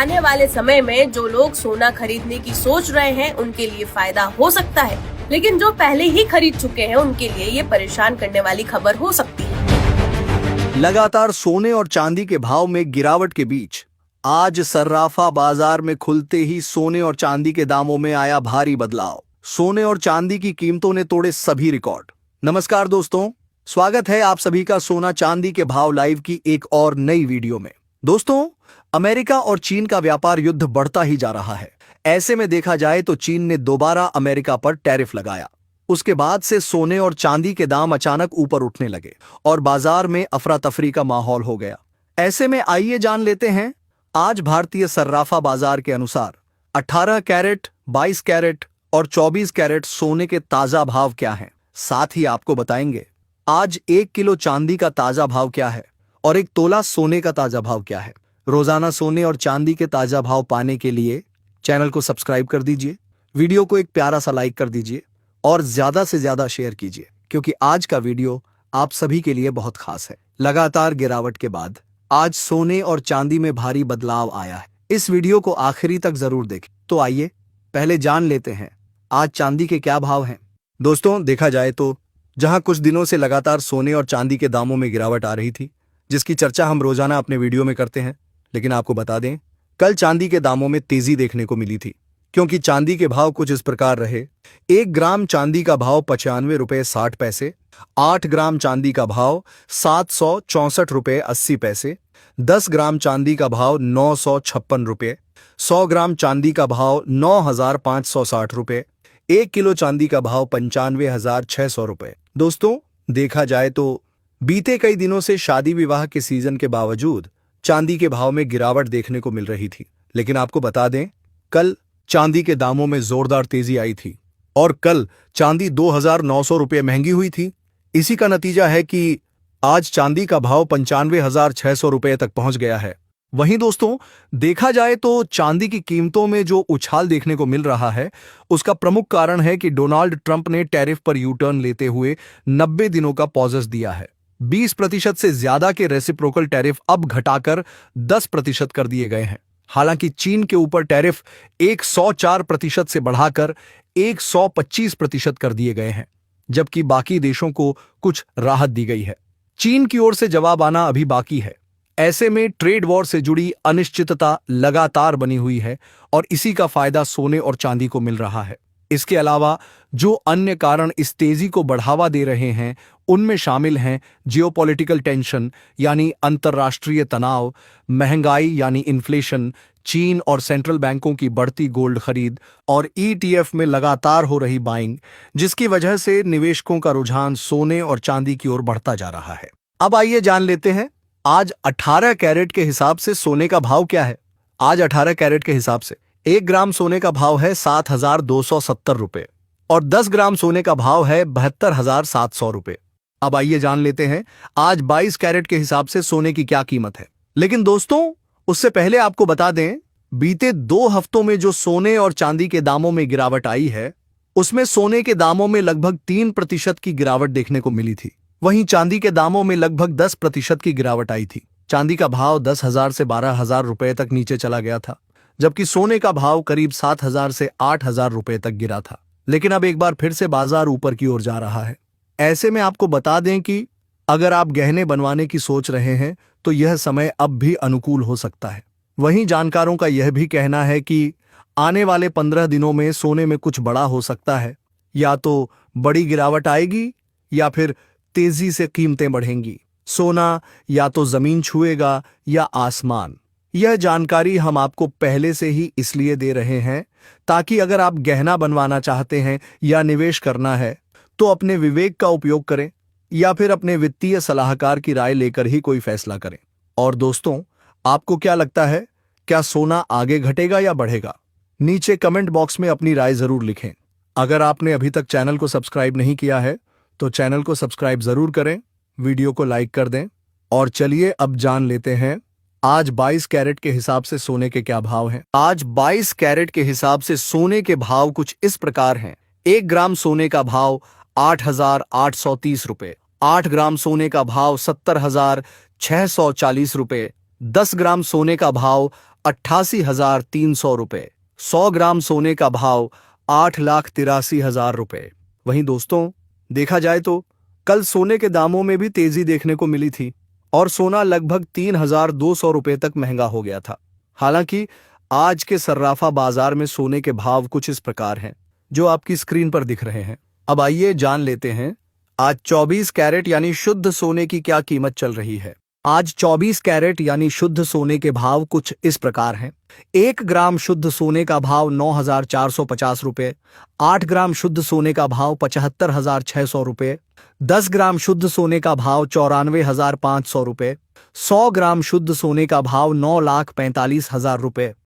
आने वाले समय में जो लोग सोना खरीदने की सोच रहे हैं उनके लिए फायदा हो सकता है, लेकिन जो पहले ही खरीद चुके हैं उनके लिए ये परेशान करने वाली खबर हो सकती है। लगातार सोने और चांदी के भाव में गिरावट के बीच आज सर्राफा बाजार में खुलते ही सोने और चांदी के दामों में आया भारी बदलाव। सोने और चांदी की कीमतों ने तोड़े सभी रिकॉर्ड। नमस्कार दोस्तों, स्वागत है आप सभी का सोना चांदी के भाव लाइव की एक और नई वीडियो में। दोस्तों, अमेरिका और चीन का व्यापार युद्ध बढ़ता ही जा रहा है। ऐसे में देखा जाए तो चीन ने दोबारा अमेरिका पर टैरिफ लगाया। उसके बाद से सोने और चांदी के दाम अचानक ऊपर उठने लगे और बाजार में अफरा तफरी का माहौल हो गया। ऐसे में आइए जान लेते हैं आज भारतीय सर्राफा बाजार के अनुसार 18 कैरेट, 22 कैरेट और 24 कैरेट सोने के ताजा भाव क्या हैं। साथ ही आपको बताएंगे आज 1 किलो चांदी का ताजा भाव क्या है और 1 तोला सोने का ताजा भाव क्या है। रोजाना सोने और चांदी के ताजा भाव पाने के लिए चैनल को सब्सक्राइब कर दीजिए, वीडियो को एक प्यारा सा लाइक कर दीजिए और ज्यादा से ज्यादा शेयर कीजिए, क्योंकि आज का वीडियो आप सभी के लिए बहुत खास है। लगातार गिरावट के बाद आज सोने और चांदी में भारी बदलाव आया है। इस वीडियो को आखिरी तक जरूर देखें। तो आइए पहले जान लेते हैं आज चांदी के क्या भाव हैं। दोस्तों, देखा जाए तो जहां कुछ दिनों से लगातार सोने और चांदी के दामों में गिरावट आ रही थी, जिसकी चर्चा हम रोजाना अपने वीडियो में करते हैं, लेकिन आपको बता दें कल चांदी के दामों में तेजी देखने को मिली थी, क्योंकि चांदी के भाव कुछ इस प्रकार रहे। 1 ग्राम चांदी का भाव 95 रुपये 60 पैसे, 8 ग्राम चांदी का भाव 764 रुपये 80 पैसे, 10 ग्राम चांदी का भाव 956 रुपये, 100 ग्राम चांदी का भाव 9,560 रुपये, 1 किलो चांदी का भाव 95,600 रुपये। दोस्तों, देखा जाए तो बीते कई दिनों से शादी विवाह के सीजन के बावजूद चांदी के भाव में गिरावट देखने को मिल रही थी, लेकिन आपको बता दें कल चांदी के दामों में जोरदार तेजी आई थी और कल चांदी 2,900 रुपये महंगी हुई थी। इसी का नतीजा है कि आज चांदी का भाव 95,600 रुपये तक पहुंच गया है। वहीं दोस्तों, देखा जाए तो चांदी की कीमतों में जो उछाल देखने को मिल रहा है, उसका प्रमुख कारण है कि डोनाल्ड ट्रंप ने टैरिफ पर यू टर्न लेते हुए 90 दिनों का पॉजेस दिया है। 20% से ज्यादा के रेसिप्रोकल टैरिफ अब घटाकर 10% कर दिए गए हैं। हालांकि चीन के ऊपर टैरिफ 104% से बढ़ाकर 125% कर दिए गए हैं, जबकि बाकी देशों को कुछ राहत दी गई है। चीन की ओर से जवाब आना अभी बाकी है। ऐसे में ट्रेड वॉर से जुड़ी अनिश्चितता लगातार बनी हुई है और इसी का फायदा सोने और चांदी को मिल रहा है। इसके अलावा जो अन्य कारण इस तेजी को बढ़ावा दे रहे हैं, उनमें शामिल हैं जियोपॉलिटिकल टेंशन यानी अंतर्राष्ट्रीय तनाव, महंगाई यानी इन्फ्लेशन, चीन और सेंट्रल बैंकों की बढ़ती गोल्ड खरीद और ईटीएफ में लगातार हो रही बाइंग, जिसकी वजह से निवेशकों का रुझान सोने और चांदी की ओर बढ़ता जा रहा है। अब आइए जान लेते हैं आज 18 कैरेट के हिसाब से सोने का भाव क्या है। आज 18 कैरेट के हिसाब से 1 ग्राम सोने का भाव है 7,270 रुपये और 10 ग्राम सोने का भाव है 72,700 रुपये। अब आइए जान लेते हैं आज 22 कैरेट के हिसाब से सोने की क्या कीमत है। लेकिन दोस्तों, उससे पहले आपको बता दें, बीते 2 हफ्तों में जो सोने और चांदी के दामों में गिरावट आई है, उसमें सोने के दामों में लगभग 3% की गिरावट देखने को मिली थी। वहीं चांदी के दामों में लगभग 10% की गिरावट आई थी। चांदी का भाव 10,000 से 12,000 रुपये तक नीचे चला गया था, जबकि सोने का भाव करीब 7,000 से 8,000 रुपये तक गिरा था। लेकिन अब एक बार फिर से बाजार ऊपर की ओर जा रहा है। ऐसे में आपको बता दें कि अगर आप गहने बनवाने की सोच रहे हैं तो यह समय अब भी अनुकूल हो सकता है। वहीं जानकारों का यह भी कहना है कि आने वाले 15 दिनों में सोने में कुछ बड़ा हो सकता है। या तो बड़ी गिरावट आएगी या फिर तेजी से कीमतें बढ़ेंगी। सोना या तो जमीन छुएगा या आसमान। यह जानकारी हम आपको पहले से ही इसलिए दे रहे हैं ताकि अगर आप गहना बनवाना चाहते हैं या निवेश करना है तो अपने विवेक का उपयोग करें या फिर अपने वित्तीय सलाहकार की राय लेकर ही कोई फैसला करें। और दोस्तों, आपको क्या लगता है, क्या सोना आगे घटेगा या बढ़ेगा? नीचे कमेंट बॉक्स में अपनी राय जरूर लिखें। अगर आपने अभी तक चैनल को सब्सक्राइब नहीं किया है तो चैनल को सब्सक्राइब जरूर करें, वीडियो को लाइक कर दें। और चलिए अब जान लेते हैं आज 22 कैरेट के हिसाब से सोने के क्या भाव हैं। आज 22 कैरेट के हिसाब से सोने के भाव कुछ इस प्रकार हैं। 1 ग्राम सोने का भाव 8,830 रुपये, 8 ग्राम सोने का भाव 70,640 रुपये, 10 ग्राम सोने का भाव 88,300 रुपए। 100 ग्राम सोने का भाव 8,83,000 रुपए। वहीं दोस्तों देखा जाए तो कल सोने के दामों में भी तेजी देखने को मिली थी और सोना लगभग 3,200 रुपए तक महंगा हो गया था। हालांकि आज के सर्राफा बाजार में सोने के भाव कुछ इस प्रकार हैं जो आपकी स्क्रीन पर दिख रहे हैं। अब आइए जान लेते हैं आज 24 कैरेट यानी शुद्ध सोने की क्या कीमत चल रही है। आज 24 कैरेट यानी शुद्ध सोने के भाव कुछ इस प्रकार हैं। 1 ग्राम शुद्ध सोने का भाव 9,450 रुपये, 8 ग्राम शुद्ध सोने का भाव 75,600 रुपये, 10 ग्राम शुद्ध सोने का भाव 94,500 रुपये, 100 ग्राम शुद्ध सोने का भाव 9,45,000 रुपये।